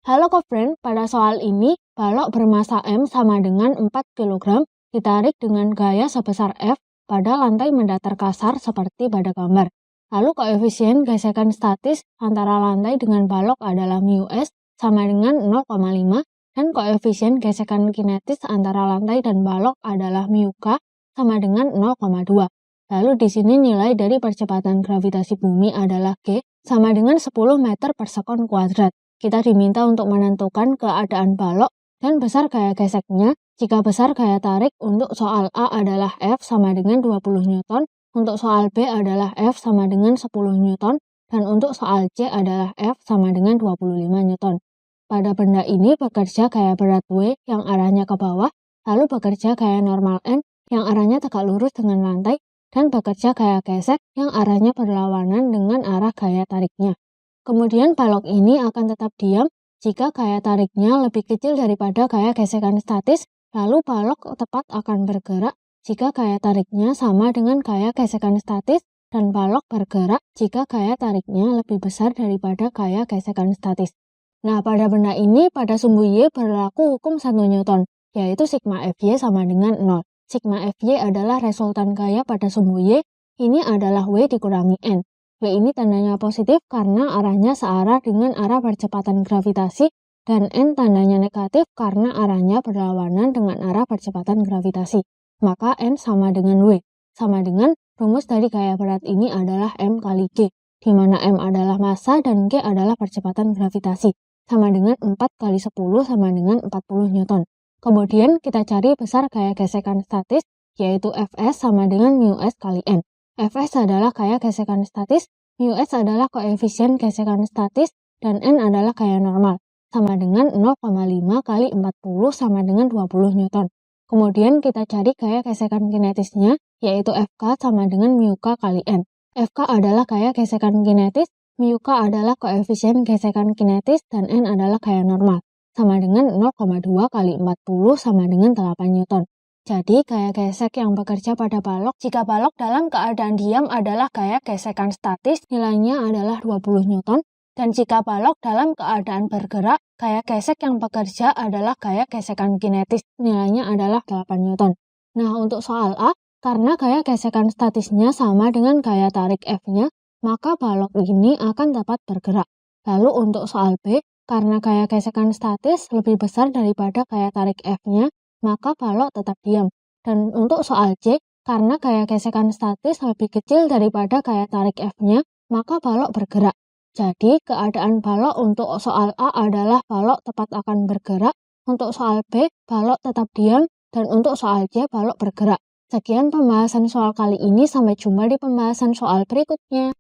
Halo Kofriend, pada soal ini, balok bermasa M sama dengan 4 kg ditarik dengan gaya sebesar F pada lantai mendatar kasar seperti pada gambar. Lalu koefisien gesekan statis antara lantai dengan balok adalah μs sama dengan 0,5 dan koefisien gesekan kinetis antara lantai dan balok adalah μk sama dengan 0,2. Lalu di sini nilai dari percepatan gravitasi bumi adalah G sama dengan 10 meter per sekon kuadrat. Kita diminta untuk menentukan keadaan balok dan besar gaya geseknya. Jika besar gaya tarik, untuk soal A adalah F sama dengan 20 Newton, untuk soal B adalah F sama dengan 10 Newton, dan untuk soal C adalah F sama dengan 25 Newton. Pada benda ini bekerja gaya berat W yang arahnya ke bawah, lalu bekerja gaya normal N yang arahnya tegak lurus dengan lantai, dan bekerja gaya gesek yang arahnya berlawanan dengan arah gaya tariknya. Kemudian balok ini akan tetap diam jika gaya tariknya lebih kecil daripada gaya gesekan statis, lalu balok tepat akan bergerak jika gaya tariknya sama dengan gaya gesekan statis, dan balok bergerak jika gaya tariknya lebih besar daripada gaya gesekan statis. Nah, pada benda ini, pada sumbu Y berlaku hukum 1 Newton, yaitu sigma Fy sama dengan 0. Sigma Fy adalah resultan gaya pada sumbu Y, ini adalah W dikurangi N. W ini tandanya positif karena arahnya searah dengan arah percepatan gravitasi, dan N tandanya negatif karena arahnya berlawanan dengan arah percepatan gravitasi. Maka N sama dengan W, sama dengan rumus dari gaya berat ini adalah M kali G, di mana M adalah massa dan G adalah percepatan gravitasi, sama dengan 4 kali 10 sama dengan 40 Newton. Kemudian kita cari besar gaya gesekan statis, yaitu Fs sama dengan μs kali N. Fs adalah gaya gesekan statis, μs adalah koefisien gesekan statis, dan N adalah gaya normal, sama dengan 0,5 kali 40 sama dengan 20 Newton. Kemudian kita cari gaya gesekan kinetisnya, yaitu Fk sama dengan μk kali N. Fk adalah gaya gesekan kinetis, μk adalah koefisien gesekan kinetis, dan N adalah gaya normal, sama dengan 0,2 kali 40 sama dengan 8 Newton. Jadi, gaya gesek yang bekerja pada balok, jika balok dalam keadaan diam adalah gaya gesekan statis, nilainya adalah 20 Newton, dan jika balok dalam keadaan bergerak, gaya gesek yang bekerja adalah gaya gesekan kinetis, nilainya adalah 8 Newton. Nah, untuk soal A, karena gaya gesekan statisnya sama dengan gaya tarik F-nya, maka balok ini akan dapat bergerak. Lalu untuk soal B, karena gaya gesekan statis lebih besar daripada gaya tarik F-nya, maka balok tetap diam. Dan untuk soal C, karena gaya gesekan statis lebih kecil daripada gaya tarik F-nya, maka balok bergerak. Jadi, keadaan balok untuk soal A adalah balok tepat akan bergerak, untuk soal B, balok tetap diam, dan untuk soal C, balok bergerak. Sekian pembahasan soal kali ini, sampai jumpa di pembahasan soal berikutnya.